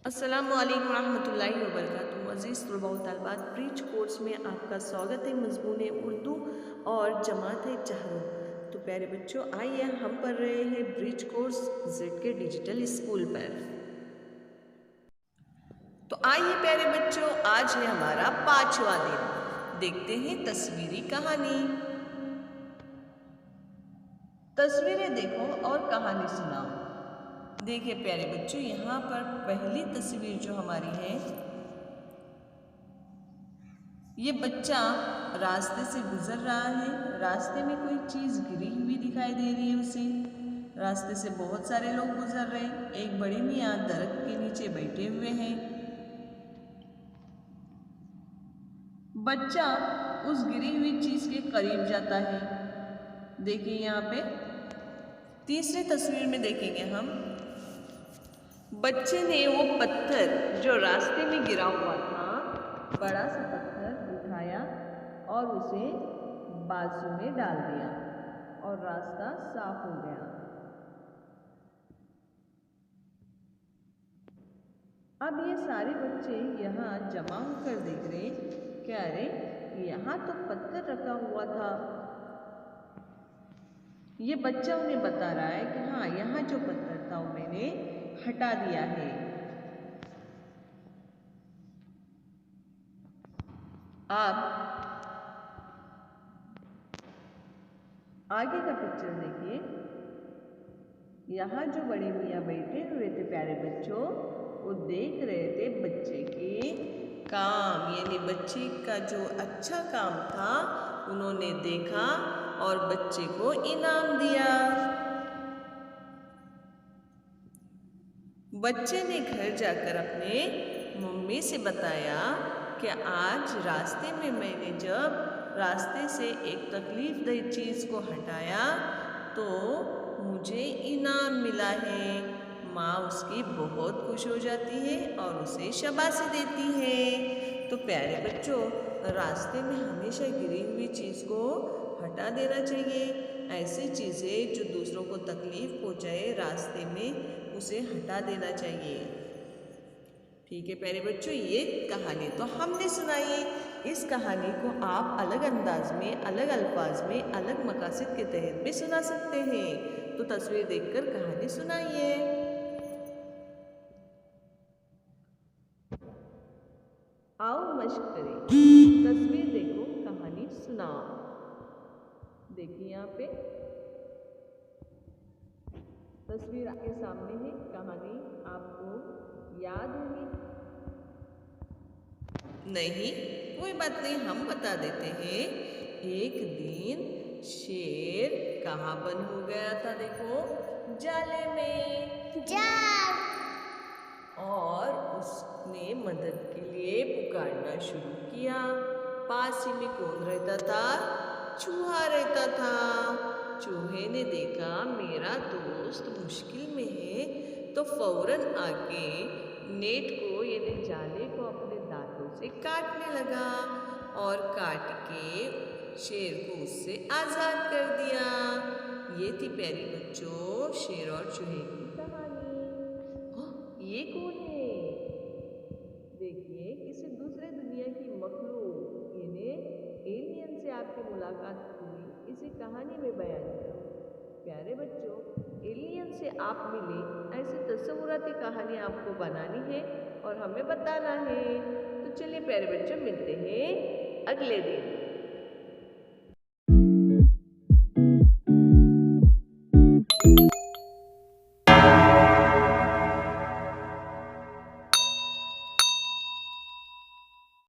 अस्सलामु अलैकुम रहमतुल्लाहि व बरकातुहू। अज़ीज़ तलबा व तालिबात, ब्रिज कोर्स में आपका स्वागत है। मज़मून उर्दू और जमात चाहरों। तो प्यारे बच्चों, आइए हम पढ़ रहे हैं ब्रिज कोर्स जेड के डिजिटल स्कूल पर। तो आइए प्यारे बच्चों, आज है हमारा 5वां दिन। देखते हैं तस्वीरी कहानी। तस्वीरें देखो और कहानी सुनाओ। देखिए प्यारे बच्चों, यहाँ पर पहली तस्वीर जो हमारी है, ये बच्चा रास्ते से गुजर रहा है। रास्ते में कोई चीज़ गिरी हुई दिखाई दे रही है उसे। रास्ते से बहुत सारे लोग गुजर रहे हैं। एक बड़े मियाँ दरख्त के नीचे बैठे हुए हैं। बच्चा उस गिरी हुई चीज़ के करीब जाता है। देखिए यहाँ पे तीसरी तस्वीर में देखेंगे हम, बच्चे ने वो पत्थर जो रास्ते में गिरा हुआ था, बड़ा सा पत्थर उठाया और उसे बाजू में डाल दिया और रास्ता साफ हो गया। अब ये सारे बच्चे यहाँ जमा होकर देख रहे, क्या अरे यहाँ तो पत्थर रखा हुआ था। ये बच्चा उन्हें बता रहा है कि हाँ, यहाँ जो पत्थर था वो मैंने हटा दिया है। अब आगे का पिक्चर देखिए। यहाँ जो बड़े मियाँ बैठे हुए थे प्यारे बच्चों, वो देख रहे थे बच्चे के काम, यानी बच्चे का जो अच्छा काम था उन्होंने देखा और बच्चे को इनाम दिया। बच्चे ने घर जाकर अपने मम्मी से बताया कि आज रास्ते में मैंने जब रास्ते से एक तकलीफदेह चीज़ को हटाया तो मुझे इनाम मिला है। माँ उसकी बहुत खुश हो जाती है और उसे शाबाशी देती है। तो प्यारे बच्चों, रास्ते में हमेशा गिरी हुई चीज़ को हटा देना चाहिए। ऐसी चीज़ें जो दूसरों को तकलीफ़ पहुँचाए रास्ते में, उसे हटा देना चाहिए। ठीक है प्यारे बच्चों, ये कहानी तो हमने सुनाई। इस कहानी को आप अलग अंदाज में, अलग अल्फाज में, अलग मकासद के तहत भी सुना सकते हैं। तो तस्वीर देखकर कहानी सुनाइए। आओ मश्क करें। तस्वीर देखो, कहानी सुनाओ। देखिए यहाँ पे तस्वीर आपके सामने है। कहानी आपको याद होगी? नहीं, कोई बात नहीं, हम बता देते हैं। एक दिन शेर कहाँ बंद हो गया था? देखो, जाले में। जाल। और उसने मदद के लिए पुकारना शुरू किया। पास ही में कौन रहता था? चूहा रहता था। चूहे ने देखा मेरा दोस्त मुश्किल में है, तो फौरन आके नेट को, यानी जाले को अपने दांतों से काटने लगा और काट के शेर को उससे आज़ाद कर दिया। ये थी प्यारी बच्चों शेर और चूहे की कहानी। ये कौन है? देखिए, किसी दूसरे दुनिया की मखलूक, यानी एलियन से आपकी मुलाकात हुई, इसे कहानी में बयान किया। प्यारे बच्चों, एलियन से आप मिले, ऐसी तस्वुराती कहानी आपको बनानी है और हमें बताना है। तो चलिए प्यारे बच्चों, मिलते हैं अगले दिन।